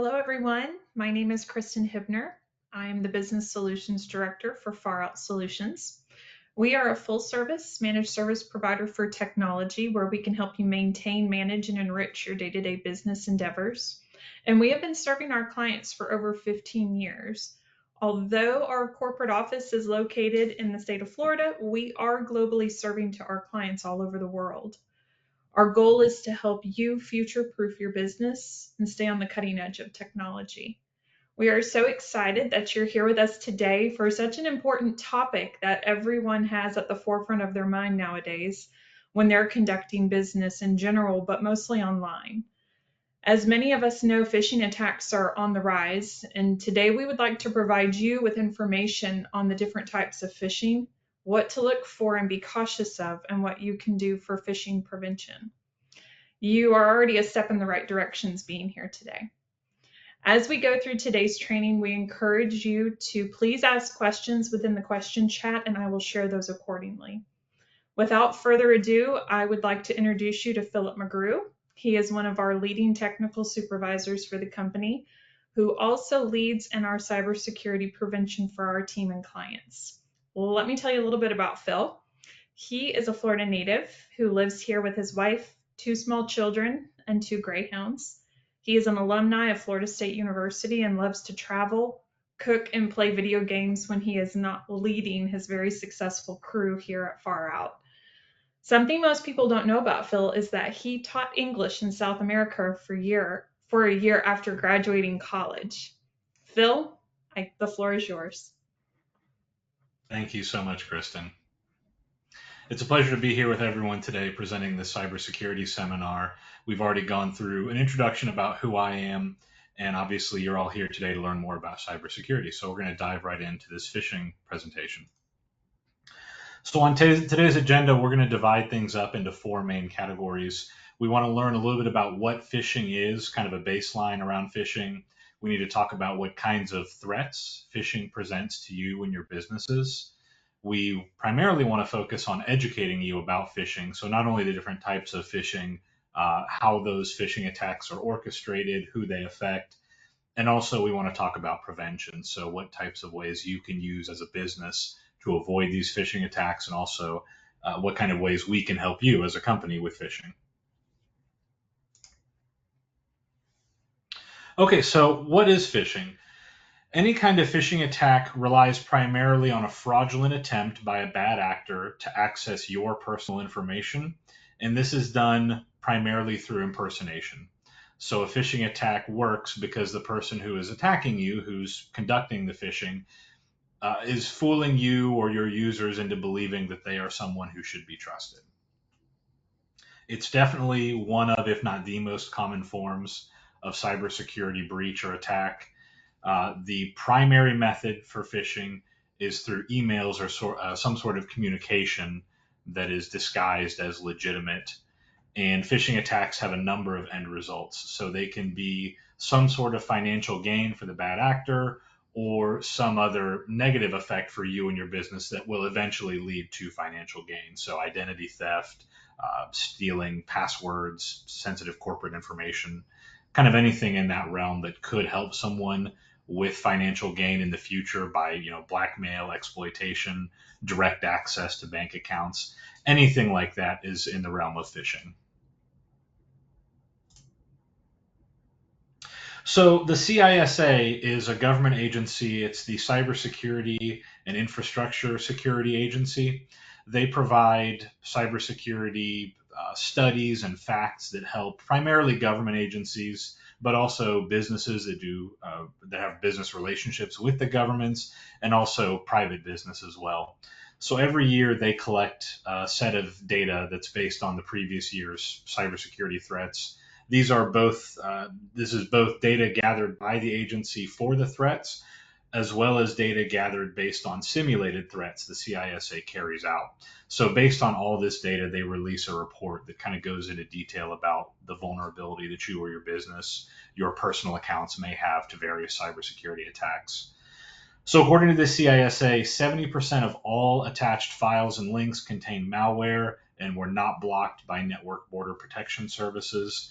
Hello, everyone. My name is Kristen Hibner. I am the Business Solutions Director for Far Out Solutions. We are a full service managed service provider for technology where we can help you maintain, manage, and enrich your day to day business endeavors. And we have been serving our clients for over 15 years. Although our corporate office is located in the state of Florida, we are globally serving to our clients all over the world. Our goal is to help you future proof your business and stay on the cutting edge of technology. We are so excited that you're here with us today for such an important topic that everyone has at the forefront of their mind nowadays when they're conducting business in general, but mostly online. As many of us know, phishing attacks are on the rise, and today we would like to provide you with information on the different types of phishing, what to look for and be cautious of, and what you can do for phishing prevention. You are already a step in the right directions being here today. As we go through today's training, we encourage you to please ask questions within the question chat, and I will share those accordingly. Without further ado, I would like to introduce you to Phillip McGrew. He is one of our leading technical supervisors for the company, who also leads in our cybersecurity prevention for our team and clients. Well, let me tell you a little bit about Phil. He is a Florida native who lives here with his wife, two small children, and two greyhounds. He is an alumni of Florida State University and loves to travel, cook, and play video games when he is not leading his very successful crew here at Far Out. Something most people don't know about Phil is that he taught English in South America for a year after graduating college. Phil, the floor is yours. Thank you so much, Kristen. It's a pleasure to be here with everyone today presenting this cybersecurity seminar. We've already gone through an introduction about who I am, and obviously you're all here today to learn more about cybersecurity. So we're going to dive right into this phishing presentation. So on today's agenda, we're going to divide things up into four main categories. We want to learn a little bit about what phishing is, kind of a baseline around phishing. We need to talk about what kinds of threats phishing presents to you and your businesses. We primarily want to focus on educating you about phishing. So not only the different types of phishing, how those phishing attacks are orchestrated, who they affect, and also we want to talk about prevention. So what types of ways you can use as a business to avoid these phishing attacks, and also what kind of ways we can help you as a company with phishing. Okay, so what is phishing? Any kind of phishing attack relies primarily on a fraudulent attempt by a bad actor to access your personal information, and this is done primarily through impersonation. So a phishing attack works because the person who is attacking you, who's conducting the phishing, is fooling you or your users into believing that they are someone who should be trusted. It's definitely one of, if not the most common forms of cybersecurity breach or attack. The primary method for phishing is through emails or some sort of communication that is disguised as legitimate. And phishing attacks have a number of end results. So they can be some sort of financial gain for the bad actor or some other negative effect for you and your business that will eventually lead to financial gain. So identity theft, stealing passwords, sensitive corporate information, kind of anything in that realm that could help someone with financial gain in the future by, blackmail, exploitation, direct access to bank accounts. Anything like that is in the realm of phishing. So the CISA is a government agency. It's the Cybersecurity and Infrastructure Security Agency. They provide cybersecurity studies and facts that help primarily government agencies, but also businesses that have business relationships with the governments, and also private business as well. So every year they collect a set of data that's based on the previous year's cybersecurity threats. This is both data gathered by the agency for the threats, as well as data gathered based on simulated threats the CISA carries out. So based on all this data, they release a report that kind of goes into detail about the vulnerability that you or your business, your personal accounts may have to various cybersecurity attacks. So according to the CISA, 70% of all attached files and links contain malware and were not blocked by network border protection services.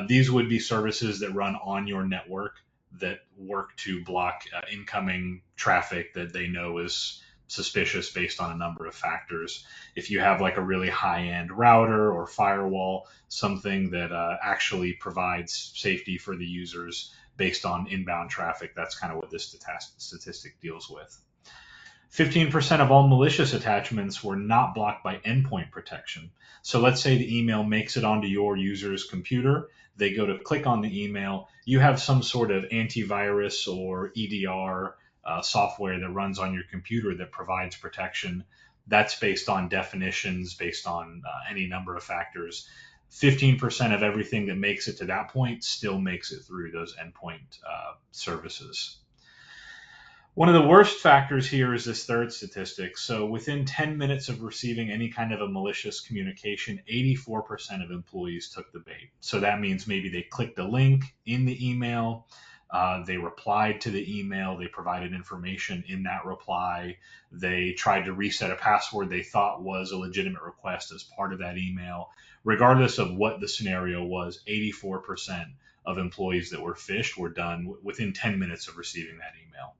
These would be services that run on your network that work to block incoming traffic that they know is suspicious based on a number of factors. If you have like a really high end router or firewall, something that actually provides safety for the users based on inbound traffic, that's kind of what this statistic deals with. 15% of all malicious attachments were not blocked by endpoint protection. So let's say the email makes it onto your user's computer. They go to click on the email. You have some sort of antivirus or EDR software that runs on your computer that provides protection. That's based on definitions, based on any number of factors. 15% of everything that makes it to that point still makes it through those endpoint services. One of the worst factors here is this third statistic. So within 10 minutes of receiving any kind of a malicious communication, 84% of employees took the bait. So that means maybe they clicked a link in the email, they replied to the email, they provided information in that reply, they tried to reset a password they thought was a legitimate request as part of that email. Regardless of what the scenario was, 84% of employees that were phished were done within 10 minutes of receiving that email.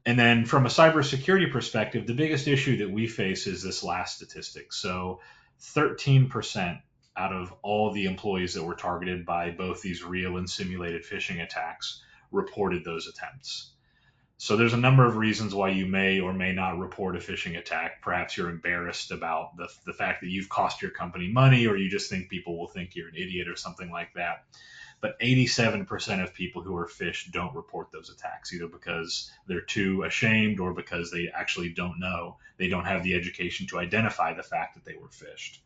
And then from a cybersecurity perspective, the biggest issue that we face is this last statistic. So 13% out of all the employees that were targeted by both these real and simulated phishing attacks reported those attempts. So there's a number of reasons why you may or may not report a phishing attack. Perhaps you're embarrassed about the fact that you've cost your company money, or you just think people will think you're an idiot or something like that. But 87% of people who are phished don't report those attacks, either because they're too ashamed or because they actually don't know. They don't have the education to identify the fact that they were phished.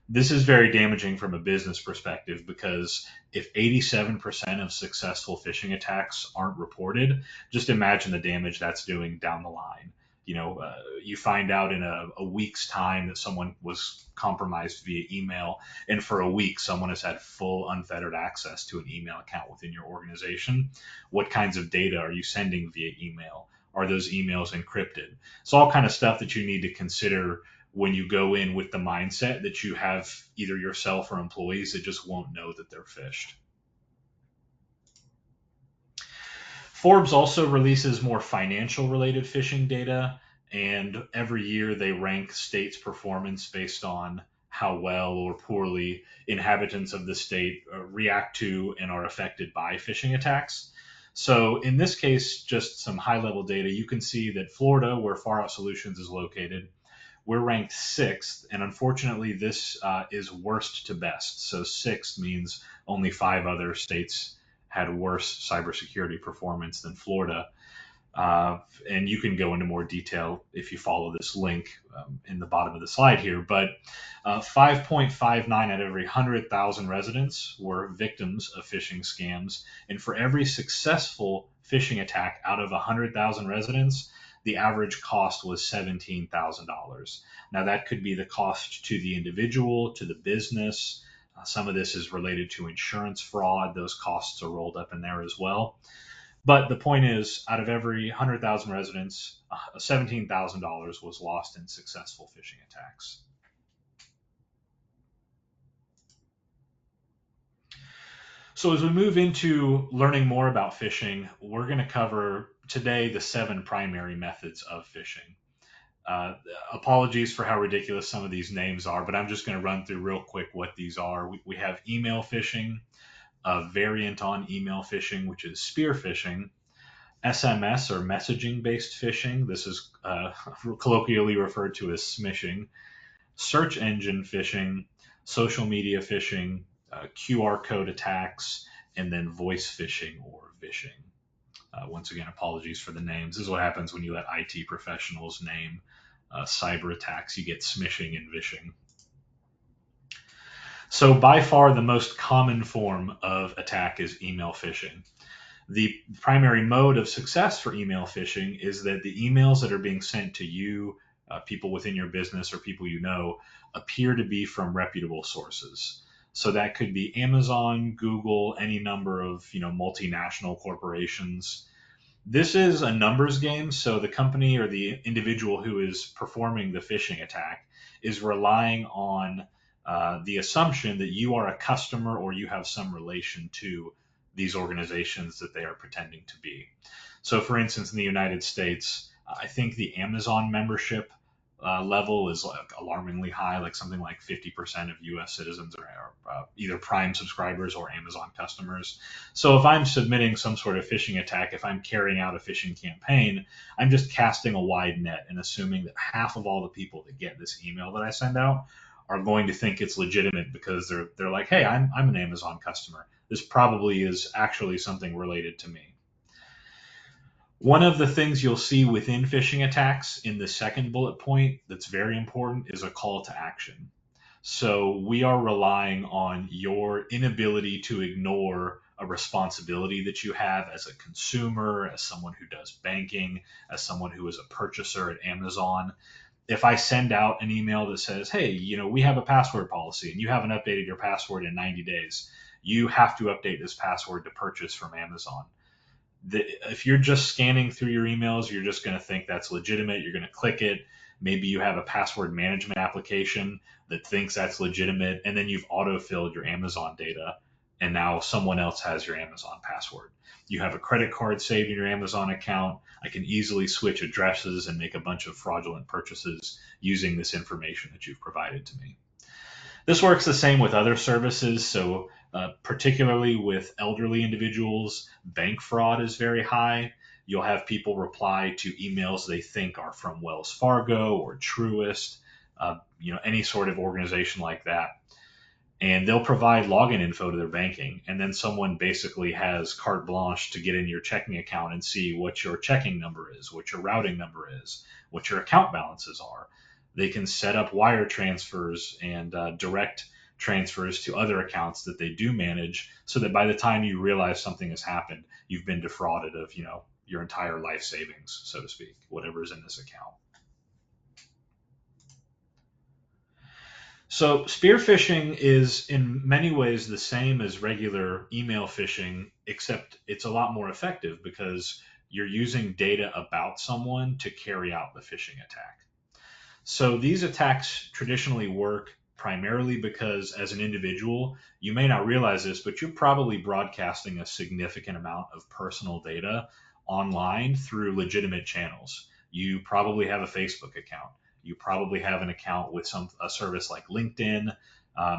This is very damaging from a business perspective, because if 87% of successful phishing attacks aren't reported, just imagine the damage that's doing down the line. You find out in a week's time that someone was compromised via email, and for a week someone has had full unfettered access to an email account within your organization. What kinds of data are you sending via email? Are those emails encrypted? It's all kind of stuff that you need to consider when you go in with the mindset that you have either yourself or employees that just won't know that they're phished. Forbes also releases more financial related phishing data, and every year they rank states' performance based on how well or poorly inhabitants of the state react to and are affected by phishing attacks. So in this case, just some high level data, you can see that Florida, where Far Out Solutions is located, we're ranked sixth, and unfortunately this is worst to best. So sixth means only 5 other states had worse cybersecurity performance than Florida. And you can go into more detail if you follow this link in the bottom of the slide here. But 5.59 out of every 100,000 residents were victims of phishing scams. And for every successful phishing attack out of 100,000 residents, the average cost was $17,000. Now, that could be the cost to the individual, to the business. Some of this is related to insurance fraud. Those costs are rolled up in there as well. But the point is, out of every 100,000 residents, $17,000 was lost in successful phishing attacks. So as we move into learning more about phishing, we're going to cover today the 7 primary methods of phishing. Apologies for how ridiculous some of these names are, but I'm just going to run through real quick what these are. We have email phishing, a variant on email phishing, which is spear phishing, SMS or messaging based phishing. This is colloquially referred to as smishing, search engine phishing, social media phishing, QR code attacks, and then voice phishing or vishing. Once again, apologies for the names. This is what happens when you let IT professionals name cyber attacks. You get smishing and vishing. So by far the most common form of attack is email phishing. The primary mode of success for email phishing is that the emails that are being sent to you, people within your business or people you know, appear to be from reputable sources. So that could be Amazon, Google, any number of multinational corporations. This is a numbers game, so the company or the individual who is performing the phishing attack is relying on the assumption that you are a customer or you have some relation to these organizations that they are pretending to be. So, for instance, in the United States, I think the Amazon membership level is like alarmingly high, like something like 50% of US citizens are either Prime subscribers or Amazon customers. So if I'm submitting some sort of phishing attack, if I'm carrying out a phishing campaign, I'm just casting a wide net and assuming that half of all the people that get this email that I send out are going to think it's legitimate because they're like, hey, I'm an Amazon customer. This probably is actually something related to me. One of the things you'll see within phishing attacks in the second bullet point that's very important is a call to action. So we are relying on your inability to ignore a responsibility that you have as a consumer, as someone who does banking, as someone who is a purchaser at Amazon. If I send out an email that says, hey, we have a password policy and you haven't updated your password in 90 days, you have to update this password to purchase from Amazon. If you're just scanning through your emails, you're just going to think that's legitimate. You're going to click it. Maybe you have a password management application that thinks that's legitimate, and then you've auto-filled your Amazon data, and now someone else has your Amazon password. You have a credit card saved in your Amazon account. I can easily switch addresses and make a bunch of fraudulent purchases using this information that you've provided to me. This works the same with other services. So, particularly with elderly individuals, bank fraud is very high. You'll have people reply to emails they think are from Wells Fargo or Truist, any sort of organization like that. And they'll provide login info to their banking. And then someone basically has carte blanche to get in your checking account and see what your checking number is, what your routing number is, what your account balances are. They can set up wire transfers and direct transfers to other accounts that they do manage so that by the time you realize something has happened, you've been defrauded of, your entire life savings, so to speak, whatever is in this account. So spear phishing is in many ways the same as regular email phishing, except it's a lot more effective because you're using data about someone to carry out the phishing attack. So these attacks traditionally work primarily because as an individual, you may not realize this, but you're probably broadcasting a significant amount of personal data online through legitimate channels. You probably have a Facebook account. You probably have an account with a service like LinkedIn.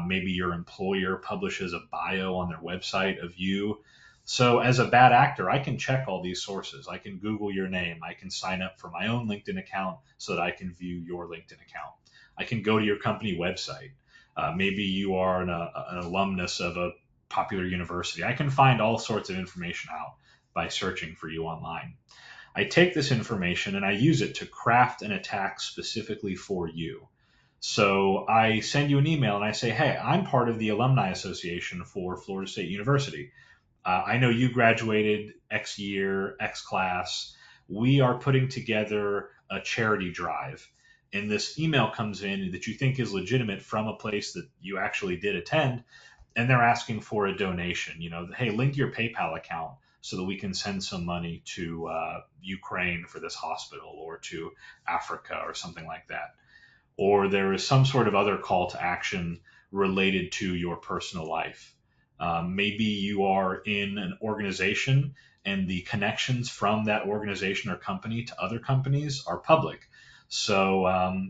Maybe your employer publishes a bio on their website of you. So as a bad actor, I can check all these sources. I can Google your name. I can sign up for my own LinkedIn account so that I can view your LinkedIn account. I can go to your company website. Maybe you are an alumnus of a popular university. I can find all sorts of information out by searching for you online. I take this information and I use it to craft an attack specifically for you. So I send you an email and I say, hey, I'm part of the Alumni Association for Florida State University. I know you graduated X year, X class. We are putting together a charity drive. And this email comes in that you think is legitimate from a place that you actually did attend. And they're asking for a donation. Hey, link your PayPal account so that we can send some money to Ukraine for this hospital or to Africa or something like that. Or there is some sort of other call to action related to your personal life. Maybe you are in an organization and the connections from that organization or company to other companies are public. So,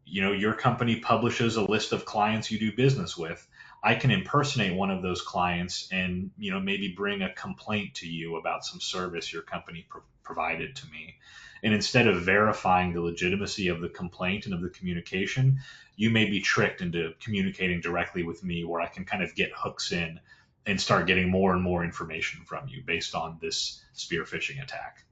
your company publishes a list of clients you do business with. I can impersonate one of those clients and, maybe bring a complaint to you about some service your company provided to me. And instead of verifying the legitimacy of the complaint and of the communication, you may be tricked into communicating directly with me where I can kind of get hooks in and start getting more and more information from you based on this spear phishing attack.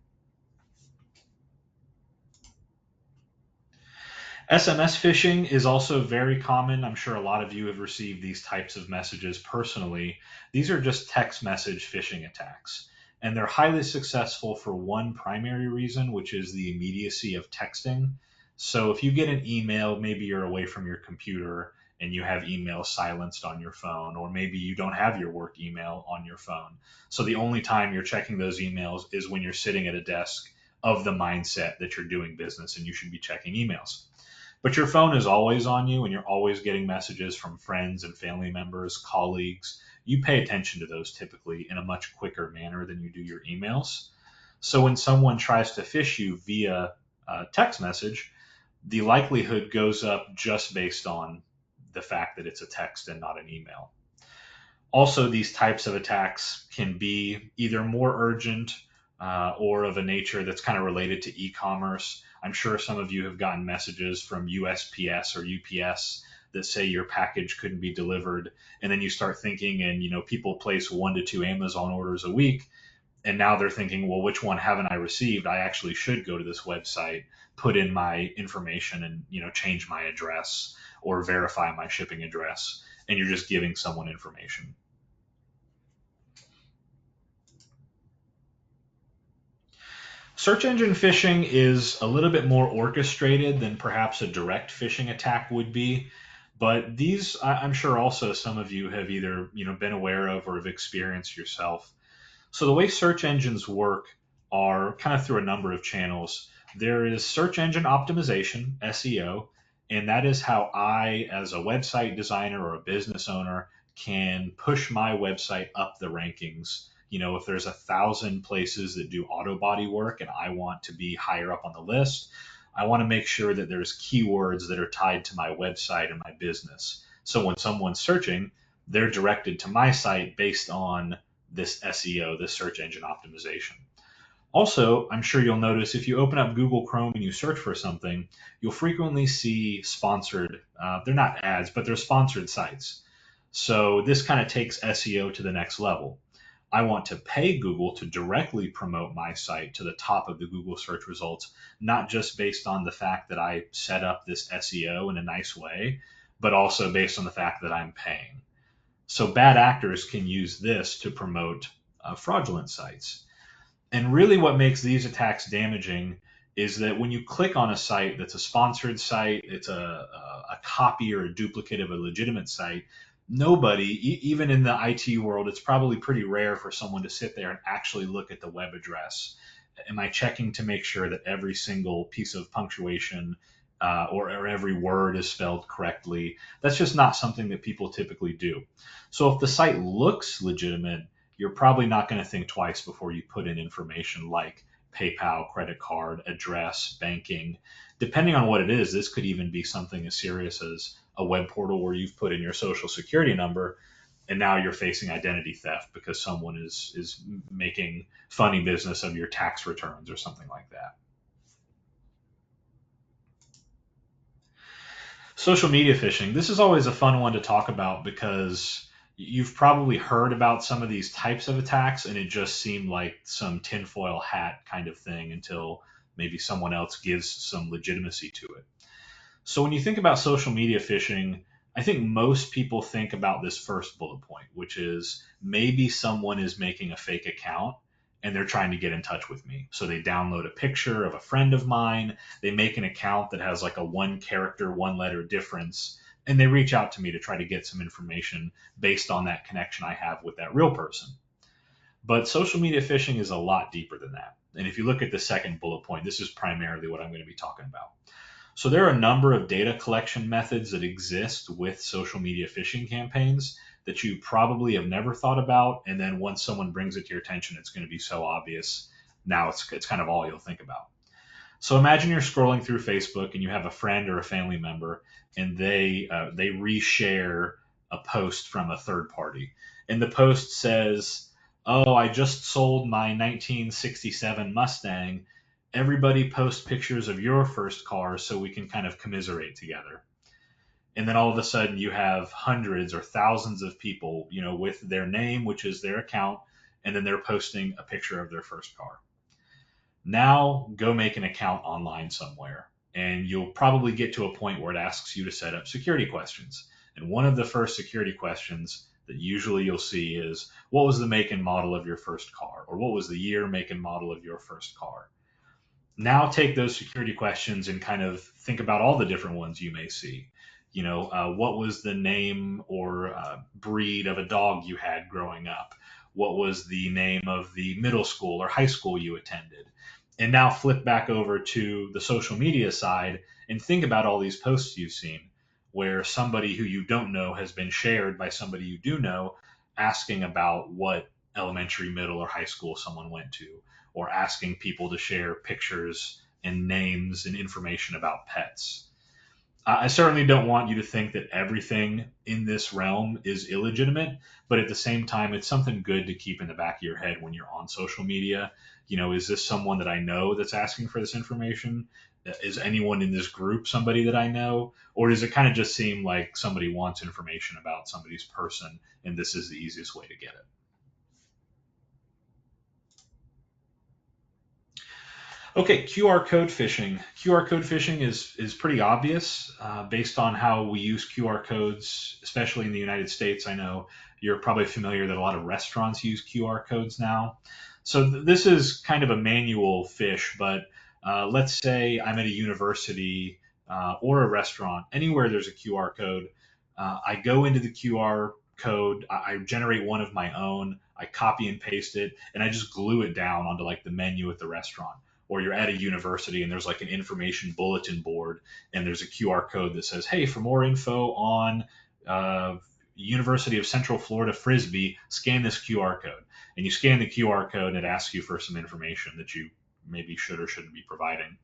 SMS phishing is also very common. I'm sure a lot of you have received these types of messages personally. These are just text message phishing attacks. And they're highly successful for one primary reason, which is the immediacy of texting. So if you get an email, maybe you're away from your computer and you have email silenced on your phone, or maybe you don't have your work email on your phone. So the only time you're checking those emails is when you're sitting at a desk of the mindset that you're doing business and you should be checking emails. But your phone is always on you and you're always getting messages from friends and family members, colleagues. You pay attention to those typically in a much quicker manner than you do your emails. So when someone tries to phish you via text message, the likelihood goes up just based on the fact that it's a text and not an email. Also, these types of attacks can be either more urgent or of a nature that's kind of related to e-commerce. I'm sure some of you have gotten messages from USPS or UPS that say your package couldn't be delivered, and then you start thinking, and people place 1 to 2 Amazon orders a week, and now they're thinking, well, which one haven't I received? I actually should go to this website, put in my information, and change my address or verify my shipping address, and you're just giving someone information. Search engine phishing is a little bit more orchestrated than perhaps a direct phishing attack would be, but these I'm sure also some of you have either been aware of or have experienced yourself. So the way search engines work are kind of through a number of channels. There is search engine optimization, SEO, and that is how I, as a website designer or a business owner, can push my website up the rankings. If there's 1,000 places that do auto body work and I want to be higher up on the list, I want to make sure that there's keywords that are tied to my website and my business. So when someone's searching, they're directed to my site based on this SEO, this search engine optimization. Also, I'm sure you'll notice if you open up Google Chrome and you search for something, you'll frequently see sponsored, they're not ads, but they're sponsored sites. So this kind of takes SEO to the next level. I want to pay Google to directly promote my site to the top of the Google search results, not just based on the fact that I set up this SEO in a nice way, but also based on the fact that I'm paying. So bad actors can use this to promote fraudulent sites. And really what makes these attacks damaging is that when you click on a site that's a sponsored site, it's a copy or a duplicate of a legitimate site, nobody, even in the IT world, it's probably pretty rare for someone to sit there and actually look at the web address. Am I checking to make sure that every single piece of punctuation or every word is spelled correctly? That's just not something that people typically do. So if the site looks legitimate, you're probably not going to think twice before you put in information like PayPal, credit card, address, banking. Depending on what it is, this could even be something as serious as a web portal where you've put in your social security number and now you're facing identity theft because someone is making funny business of your tax returns or something like that. Social media phishing. This is always a fun one to talk about because you've probably heard about some of these types of attacks and it just seemed like some tinfoil hat kind of thing until maybe someone else gives some legitimacy to it. So when you think about social media phishing, I think most people think about this first bullet point, which is maybe someone is making a fake account and they're trying to get in touch with me. So they download a picture of a friend of mine, they make an account that has like a 1 character, 1 letter difference, and they reach out to me to try to get some information based on that connection I have with that real person. But social media phishing is a lot deeper than that. And if you look at the second bullet point, this is primarily what I'm going to be talking about. So there are a number of data collection methods that exist with social media phishing campaigns that you probably have never thought about. And then once someone brings it to your attention, it's going to be so obvious. Now it's kind of all you'll think about. So imagine you're scrolling through Facebook and you have a friend or a family member, and they reshare a post from a third party, and the post says, "Oh, I just sold my 1967 Mustang. Everybody post pictures of your first car so we can kind of commiserate together." And then all of a sudden you have hundreds or thousands of people, with their name, which is their account, and then they're posting a picture of their first car. Now go make an account online somewhere, and you'll probably get to a point where it asks you to set up security questions. And one of the first security questions that usually you'll see is, what was the make and model of your first car? Or what was the year, make, and model of your first car? Now take those security questions and kind of think about all the different ones you may see. What was the name or breed of a dog you had growing up? What was the name of the middle school or high school you attended? And now flip back over to the social media side And think about all these posts you've seen where somebody who you don't know has been shared by somebody you do know asking about what elementary, middle, or high school someone went to, or asking people to share pictures and names and information about pets. I certainly don't want you to think that everything in this realm is illegitimate, but at the same time, it's something good to keep in the back of your head when you're on social media. Is this someone that I know that's asking for this information? Is anyone in this group somebody that I know? Or does it kind of just seem like somebody wants information about somebody's person and this is the easiest way to get it? Okay, QR code phishing. QR code phishing is pretty obvious based on how we use QR codes, especially in the United States. I know you're probably familiar that a lot of restaurants use QR codes now. So this is kind of a manual phish, but let's say I'm at a university or a restaurant, anywhere there's a QR code. I go into the QR code, I generate one of my own, I copy and paste it, and I just glue it down onto like the menu at the restaurant. Or you're at a university and there's like an information bulletin board and there's a QR code that says, hey, for more info on University of Central Florida Frisbee, scan this QR code. And you scan the QR code and it asks you for some information that you maybe should or shouldn't be providing.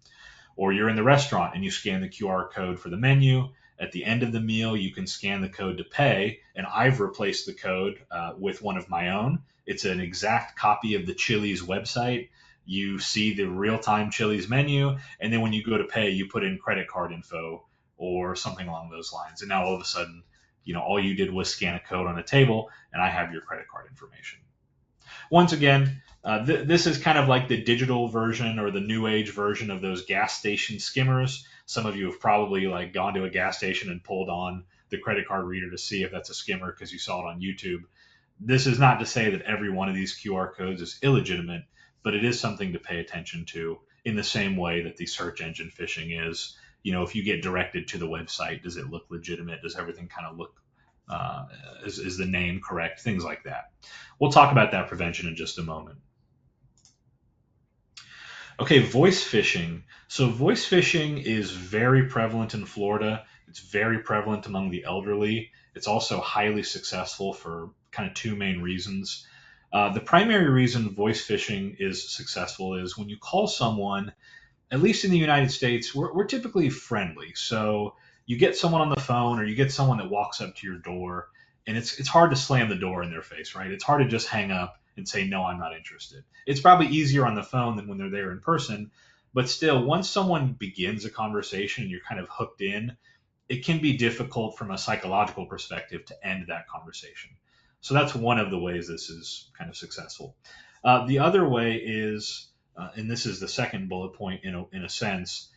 Or you're in the restaurant and you scan the QR code for the menu. At the end of the meal, you can scan the code to pay. And I've replaced the code with one of my own. It's an exact copy of the Chili's website. You see the real-time Chili's menu, and then when you go to pay, you put in credit card info or something along those lines. And now all of a sudden, all you did was scan a code on a table, and I have your credit card information. Once again, this is kind of like the digital version or the new age version of those gas station skimmers. Some of you have probably like gone to a gas station and pulled on the credit card reader to see if that's a skimmer because you saw it on YouTube. This is not to say that every one of these QR codes is illegitimate, but it is something to pay attention to in the same way that the search engine phishing is. If you get directed to the website, does it look legitimate? Does everything kind of look, is the name correct? Things like that. We'll talk about that prevention in just a moment. Okay, voice phishing. So voice phishing is very prevalent in Florida. It's very prevalent among the elderly. It's also highly successful for kind of two main reasons. The primary reason voice phishing is successful is when you call someone, at least in the United States, we're typically friendly. So you get someone on the phone or you get someone that walks up to your door, and it's hard to slam the door in their face, right? It's hard to just hang up and say, no, I'm not interested. It's probably easier on the phone than when they're there in person. But still, once someone begins a conversation and you're kind of hooked in, it can be difficult from a psychological perspective to end that conversation. So that's one of the ways this is kind of successful. The other way is, and this is the second bullet point in a sense,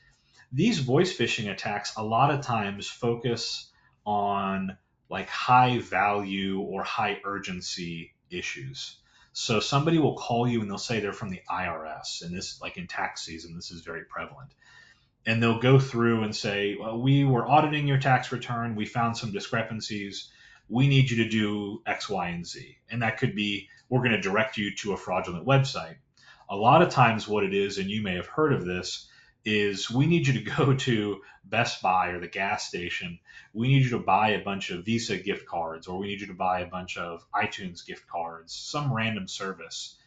these voice phishing attacks a lot of times focus on like high value or high urgency issues. So somebody will call you and they'll say they're from the IRS, and this, like in tax season, this is very prevalent. And they'll go through and say, well, we were auditing your tax return. We found some discrepancies. We need you to do X, Y, and Z. And that could be, we're going to direct you to a fraudulent website. A lot of times what it is, and you may have heard of this, is we need you to go to Best Buy or the gas station. We need you to buy a bunch of Visa gift cards, or we need you to buy a bunch of iTunes gift cards, some random service.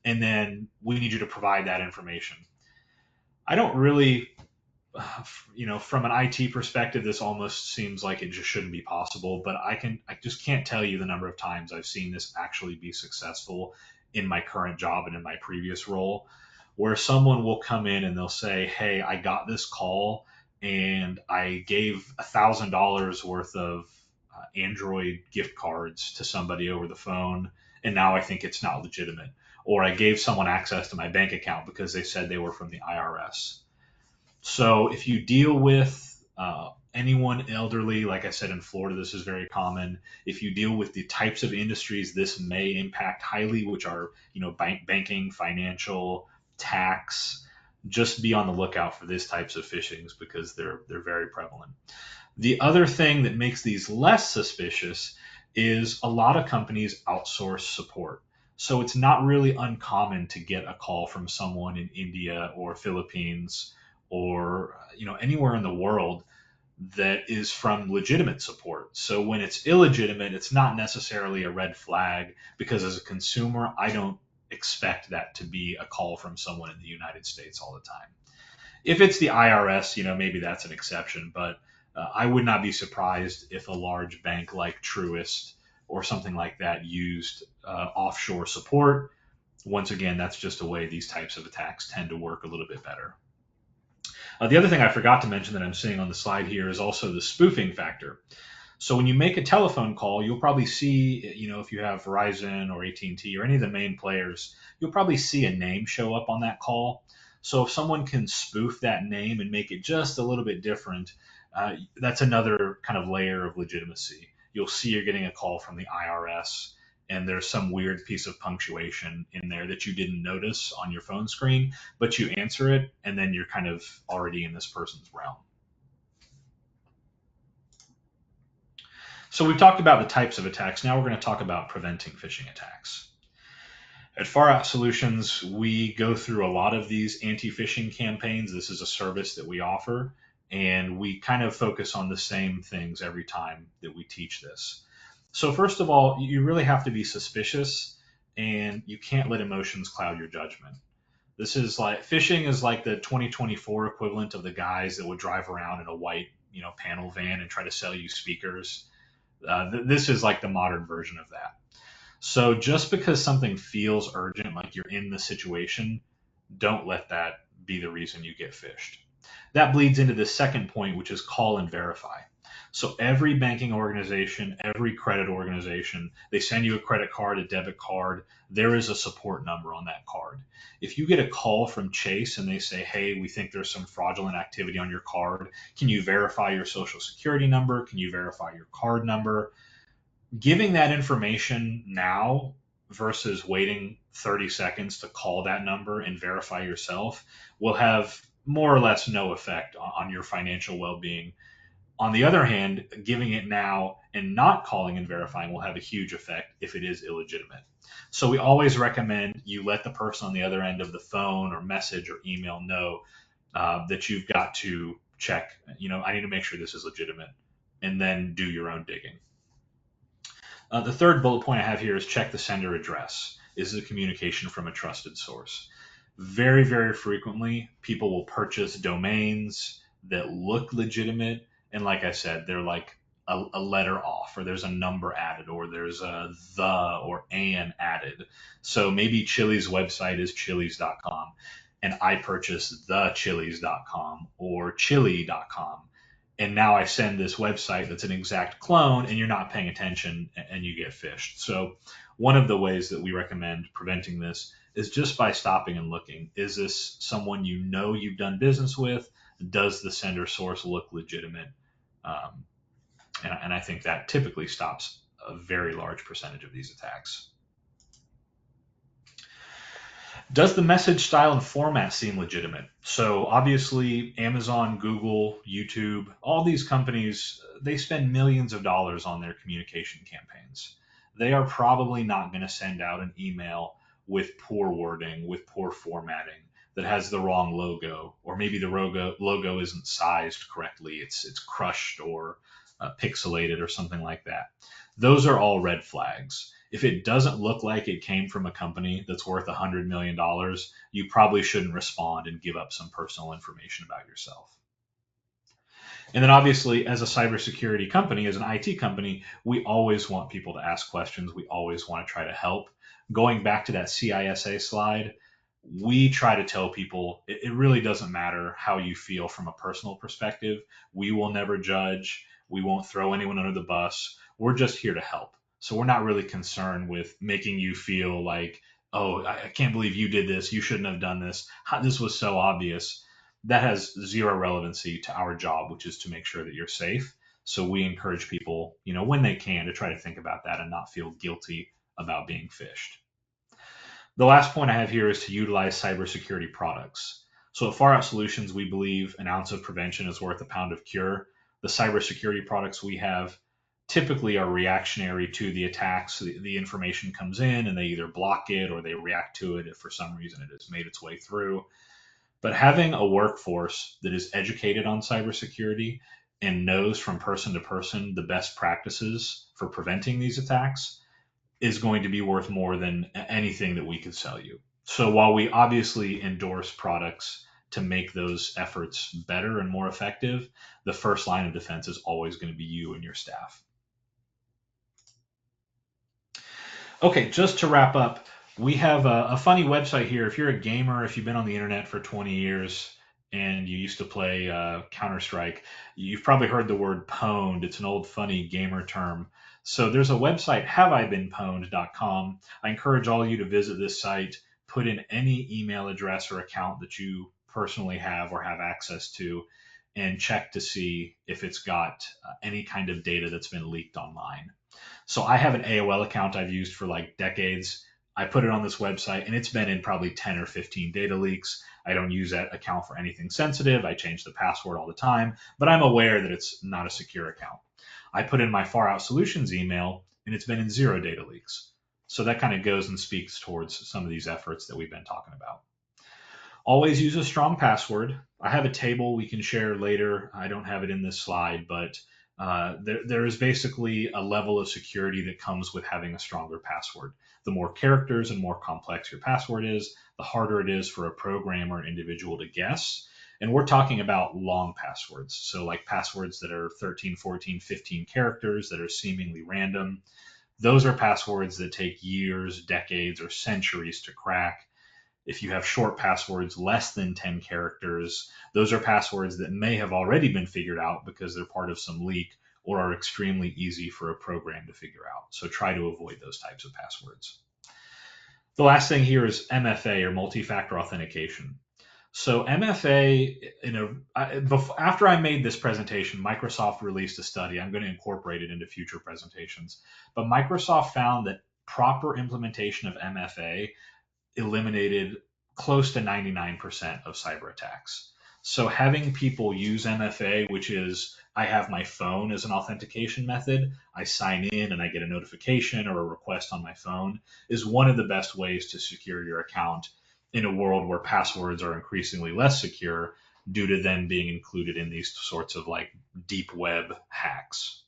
And then we need you to provide that information. I don't really, from an IT perspective, this almost seems like it just shouldn't be possible, but I just can't tell you the number of times I've seen this actually be successful in my current job and in my previous role, where someone will come in and they'll say, hey, I got this call and I gave $1,000 worth of Android gift cards to somebody over the phone, and now I think it's not legitimate. Or I gave someone access to my bank account because they said they were from the IRS. So if you deal with anyone elderly, like I said, in Florida, this is very common. If you deal with the types of industries this may impact highly, which are, banking, financial, tax, just be on the lookout for these types of phishings because they're very prevalent. The other thing that makes these less suspicious is a lot of companies outsource support. So it's not really uncommon to get a call from someone in India or Philippines or anywhere in the world that is from legitimate support. So when it's illegitimate, it's not necessarily a red flag, because as a consumer, I don't expect that to be a call from someone in the United States all the time. If it's the IRS, maybe that's an exception, but I would not be surprised if a large bank like Truist or something like that used offshore support. Once again, that's just a way these types of attacks tend to work a little bit better. The other thing I forgot to mention that I'm seeing on the slide here is also the spoofing factor. So when you make a telephone call, you'll probably see, if you have Verizon or AT&T or any of the main players, you'll probably see a name show up on that call. So if someone can spoof that name and make it just a little bit different, that's another kind of layer of legitimacy. You'll see you're getting a call from the IRS, and there's some weird piece of punctuation in there that you didn't notice on your phone screen, but you answer it, and then you're kind of already in this person's realm. So we've talked about the types of attacks. Now we're going to talk about preventing phishing attacks. At Far Out Solutions, we go through a lot of these anti-phishing campaigns. This is a service that we offer, and we kind of focus on the same things every time that we teach this. So first of all, you really have to be suspicious, and you can't let emotions cloud your judgment. This is like, phishing is like the 2024 equivalent of the guys that would drive around in a white, panel van and try to sell you speakers. This is like the modern version of that. So just because something feels urgent, like you're in the situation, don't let that be the reason you get phished. That bleeds into the second point, which is call and verify. So every banking organization, every credit organization, they send you a credit card, a debit card. There is a support number on that card. If you get a call from Chase and they say, hey, we think there's some fraudulent activity on your card, can you verify your social security number? Can you verify your card number? Giving that information now versus waiting 30 seconds to call that number and verify yourself will have more or less no effect on your financial well-being. On the other hand, giving it now and not calling and verifying will have a huge effect if it is illegitimate. So we always recommend you let the person on the other end of the phone or message or email know that you've got to check, I need to make sure this is legitimate, and then do your own digging. The third bullet point I have here is check the sender address. Is the communication from a trusted source? Very, very frequently, people will purchase domains that look legitimate, and like I said, they're like a letter off, or there's a number added, or there's a the or an added. So maybe Chili's website is chili's.com, and I purchase thechili's.com or chili.com, and now I send this website that's an exact clone, and you're not paying attention and you get phished. So one of the ways that we recommend preventing this is just by stopping and looking. Is this someone you've done business with? Does the sender source look legitimate? And I think that typically stops a very large percentage of these attacks. Does the message style and format seem legitimate? So obviously Amazon, Google, YouTube, all these companies, they spend millions of dollars on their communication campaigns. They are probably not going to send out an email with poor wording, with poor formatting, that has the wrong logo, or maybe the logo isn't sized correctly. It's crushed or pixelated or something like that. Those are all red flags. If it doesn't look like it came from a company that's worth $100 million, you probably shouldn't respond and give up some personal information about yourself. And then obviously, as a cybersecurity company, as an IT company, we always want people to ask questions. We always want to try to help. Going back to that CISA slide, we try to tell people it really doesn't matter how you feel from a personal perspective. We will never judge. We won't throw anyone under the bus. We're just here to help. So we're not really concerned with making you feel like, oh, I can't believe you did this. You shouldn't have done this. This was so obvious. That has zero relevancy to our job, which is to make sure that you're safe. So we encourage people, when they can, to try to think about that and not feel guilty about being phished. The last point I have here is to utilize cybersecurity products. So at Far Out Solutions, we believe an ounce of prevention is worth a pound of cure. The cybersecurity products we have typically are reactionary to the attacks. The information comes in and they either block it or they react to it if for some reason it has made its way through. But having a workforce that is educated on cybersecurity and knows from person to person the best practices for preventing these attacks is going to be worth more than anything that we could sell you. So while we obviously endorse products to make those efforts better and more effective, the first line of defense is always going to be you and your staff. Okay, just to wrap up, we have a funny website here. If you're a gamer, if you've been on the internet for 20 years and you used to play Counter Strike, you've probably heard the word pwned. It's an old funny gamer term. So there's a website, haveibeenpwned.com. I encourage all you to visit this site, put in any email address or account that you personally have or have access to, and check to see if it's got any kind of data that's been leaked online. So I have an AOL account I've used for like decades. I put it on this website and it's been in probably 10 or 15 data leaks. I don't use that account for anything sensitive. I change the password all the time, but I'm aware that it's not a secure account. I put in my Far Out Solutions email and it's been in 0 data leaks. So that kind of goes and speaks towards some of these efforts that we've been talking about. Always use a strong password. I have a table we can share later. I don't have it in this slide, but there is basically a level of security that comes with having a stronger password. The more characters and more complex your password is, the harder it is for a program or an individual to guess. And we're talking about long passwords. So like passwords that are 13, 14, 15 characters that are seemingly random. Those are passwords that take years, decades, or centuries to crack. If you have short passwords, less than 10 characters, those are passwords that may have already been figured out because they're part of some leak or are extremely easy for a program to figure out. So try to avoid those types of passwords. The last thing here is MFA, or multi-factor authentication. So MFA, after I made this presentation, Microsoft released a study. I'm going to incorporate it into future presentations. But Microsoft found that proper implementation of MFA eliminated close to 99% of cyber attacks. So having people use MFA, which is I have my phone as an authentication method, I sign in and I get a notification or a request on my phone, is one of the best ways to secure your account in a world where passwords are increasingly less secure due to them being included in these sorts of like deep web hacks.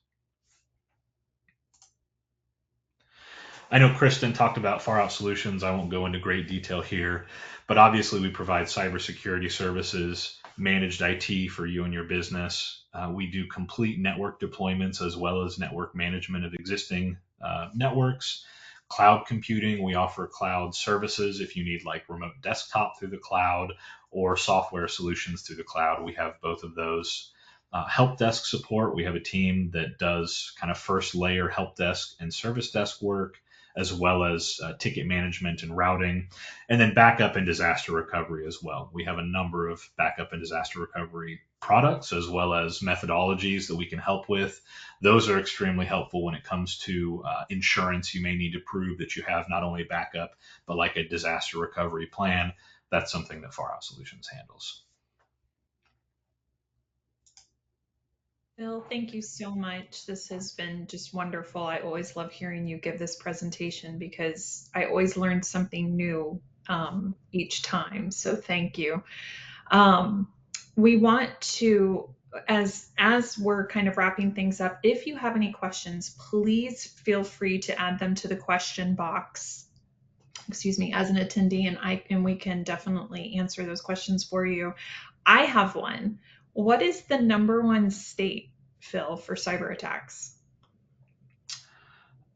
I know Kristen talked about Far Out Solutions. I won't go into great detail here, but obviously we provide cybersecurity services, managed IT for you and your business. We do complete network deployments as well as network management of existing networks. Cloud computing, we offer cloud services if you need like remote desktop through the cloud or software solutions through the cloud. We have both of those. Help desk support, we have a team that does kind of first layer help desk and service desk work, as well as ticket management and routing, and then backup and disaster recovery as well. We have a number of backup and disaster recovery products as well as methodologies that we can help with. Those are extremely helpful when it comes to insurance. You may need to prove that you have not only backup, but like a disaster recovery plan. That's something that Far Out Solutions handles. Bill, thank you so much. This has been just wonderful. I always love hearing you give this presentation because I always learn something new each time. So thank you. Um, we want to, as we're kind of wrapping things up, if you have any questions, please feel free to add them to the question box. Excuse me, as an attendee, and we can definitely answer those questions for you. I have one. What is the number one state, Phil, for cyber attacks?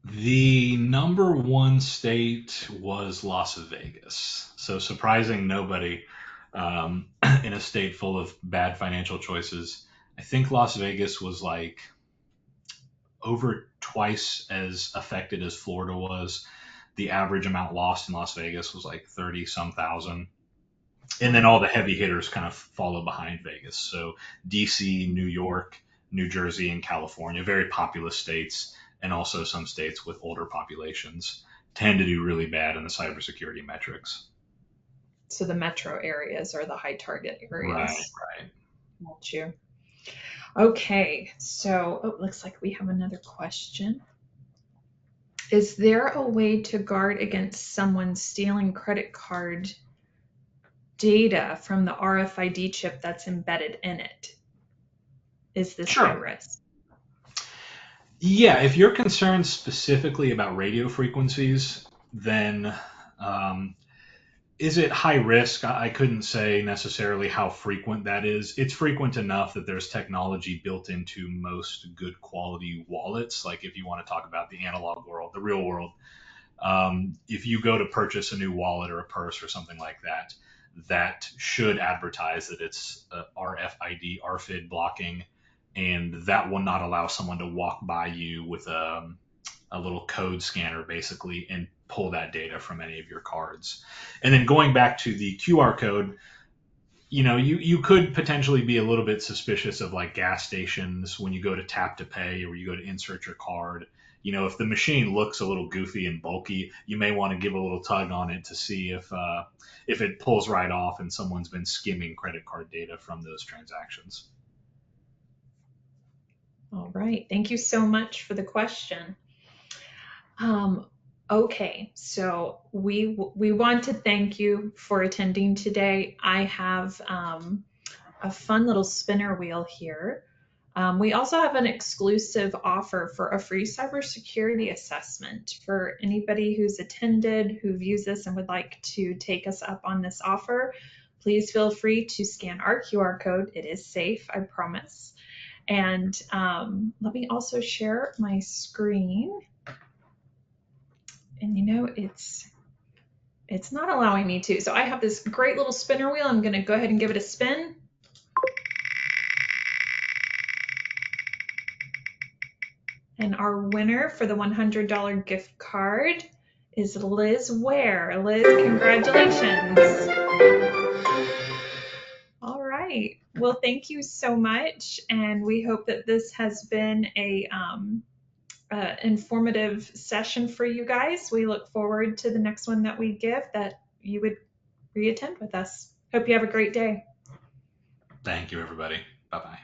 The number one state was Las Vegas. So surprising nobody in a state full of bad financial choices. I think Las Vegas was like over twice as affected as Florida was. The average amount lost in Las Vegas was like 30 some thousand. And then all the heavy hitters kind of follow behind Vegas. So DC, New York, New Jersey, and California, very populous states, and also some states with older populations tend to do really bad in the cybersecurity metrics. So the metro areas are the high target Right, areas. right. Got you. Okay, so it looks like we have another question. Is there a way to guard against someone stealing credit card data from the RFID chip that's embedded in it. Is this high Sure. risk? Yeah, if you're concerned specifically about radio frequencies, then um, is it high risk? I couldn't say necessarily how frequent that is. It's frequent enough that there's technology built into most good quality wallets. Like if you want to talk about the analog world, the real world, if you go to purchase a new wallet or a purse or something like that, that should advertise that it's RFID, RFID blocking, and that will not allow someone to walk by you with a little code scanner basically and pull that data from any of your cards. And then going back to the QR code, you could potentially be a little bit suspicious of like gas stations when you go to tap to pay or you go to insert your card. If the machine looks a little goofy and bulky, you may want to give a little tug on it to see if it pulls right off and someone's been skimming credit card data from those transactions. All right. Thank you so much for the question. Um, okay, so we want to thank you for attending today. I have a fun little spinner wheel here. We also have an exclusive offer for a free cybersecurity assessment for anybody who's attended, who views this and would like to take us up on this offer. Please feel free to scan our QR code. It is safe, I promise. And let me also share my screen. And it's not allowing me to. So I have this great little spinner wheel. I'm going to go ahead and give it a spin. And our winner for the $100 gift card is Liz Ware. Liz, congratulations. All right. Well, thank you so much. And we hope that this has been a informative session for you guys. We look forward to the next one that we give, that you would re-attend with us. Hope you have a great day. Thank you, everybody. Bye bye.